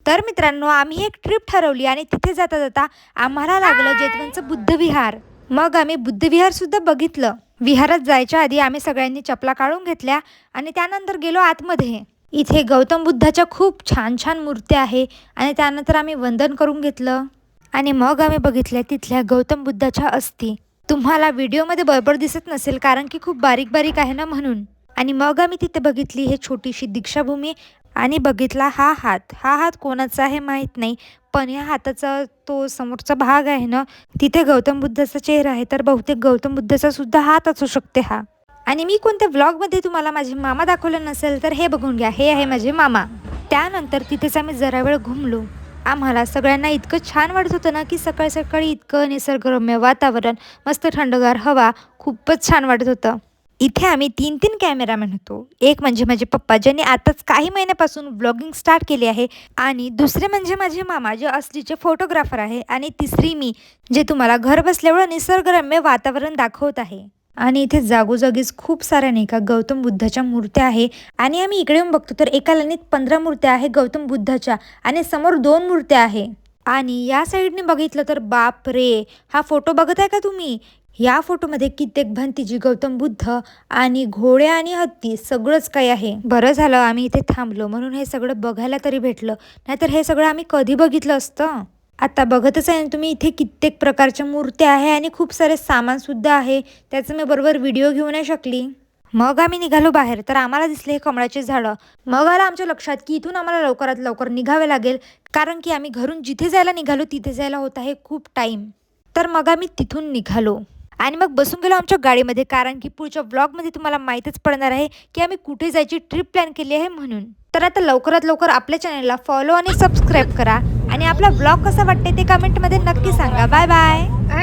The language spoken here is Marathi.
तर मित्रांनो, आम्ही एक ट्रिप ठरवली आणि तिथे जाता जाता आम्हाला लागलं जेतवनचं बुद्ध विहार. मग आम्ही बुद्ध विहार सुद्धा बघितलं. विहारात जायच्या आधी आम्ही सगळ्यांनी चपला काढून घेतल्या आणि त्यानंतर गेलो आतमध्ये. इथे गौतम बुद्धाच्या खूप छान छान मूर्त्या आहे आणि त्यानंतर आम्ही वंदन करून घेतलं आणि मग आम्ही बघितल्या तिथल्या गौतम बुद्धाच्या अस्थी. तुम्हाला व्हिडिओमध्ये बरोबर दिसत नसेल कारण की खूप बारीक बारीक आहे ना म्हणून. आणि मग आम्ही तिथे बघितली हे छोटीशी दीक्षाभूमी आणि बघितला हा हात कोणाचा आहे माहीत नाही, पण या हाताचा तो समोरचा भाग आहे ना, तिथे गौतम बुद्धाचा चेहरा आहे, तर बहुतेक गौतम बुद्धाचा सुद्धा हात असू शकते हा. आणि मी कोणत्या व्लॉगमध्ये तुम्हाला माझे मामा दाखवले नसेल तर हे बघून घ्या, हे आहे माझे मामा. त्यानंतर तिथेच आम्ही जरा वेळ घुमलो. आम्हाला सगळ्यांना इतकं छान वाटत होतं ना की सकाळी सकाळी इतकं निसर्गरम्य वातावरण, मस्त थंडगार हवा, खूपच छान वाटत होतं. इथे आम्ही 3 कॅमेरामॅन होतो. एक म्हणजे माझे पप्पा ज्यांनी आताच काही महिन्यापासून ब्लॉगिंग स्टार्ट केली आहे आणि दुसरे म्हणजे माझे मामा जे असलीचे फोटोग्राफर आहे आणि तिसरी मी जे तुम्हाला घर बसल्यावर निसर्गरम्य वातावरण दाखवत आहे. आणि इथे जागोजागीच खूप साऱ्या नाही का गौतम बुद्धाच्या मूर्त्या आहे आणि आम्ही इकडे येऊन बघतो तर एका लाईनीत 15 मूर्त्या आहे गौतम बुद्धाच्या आणि समोर 2 मूर्त्या आहे. आणि या साईडने बघितलं तर बाप रे, हा फोटो बघत आहे का तुम्ही? या फोटोमध्ये कित्येक भंतीजी गौतम बुद्ध आणि घोडे आणि हत्ती सगळंच काही आहे. बरं झालं आम्ही इथे थांबलो म्हणून हे सगळं बघायला तरी भेटलं, नाहीतर हे सगळं आम्ही कधी बघितलं असतं. आता बघतच आहे ना तुम्ही, इथे कित्येक प्रकारच्या मूर्त्या आहे आणि खूप सारे सामान सुद्धा आहे. त्याचं मी बरोबर व्हिडिओ घेऊ नाही शकली. मग आम्ही निघालो बाहेर तर आम्हाला दिसले हे कमळाचे झाडं. मग आलं आमच्या लक्षात की इथून आम्हाला लवकरात लवकर निघावे लागेल कारण की आम्ही घरून जिथे जायला निघालो तिथे जायला होत आहे खूप टाईम. तर मग आम्ही तिथून निघालो आणि मग बसून गेलो आमच्या गाडीमध्ये कारण की पुढच्या ब्लॉगमध्ये तुम्हाला माहीतच पडणार आहे की आम्ही कुठे जायची ट्रिप प्लॅन केली आहे म्हणून. तर आता लवकरात लवकर आपल्या चॅनलला फॉलो आणि सबस्क्राईब करा आणि आपला ब्लॉग कसा वाटते ते कमेंटमध्ये नक्की सांगा. Bye bye.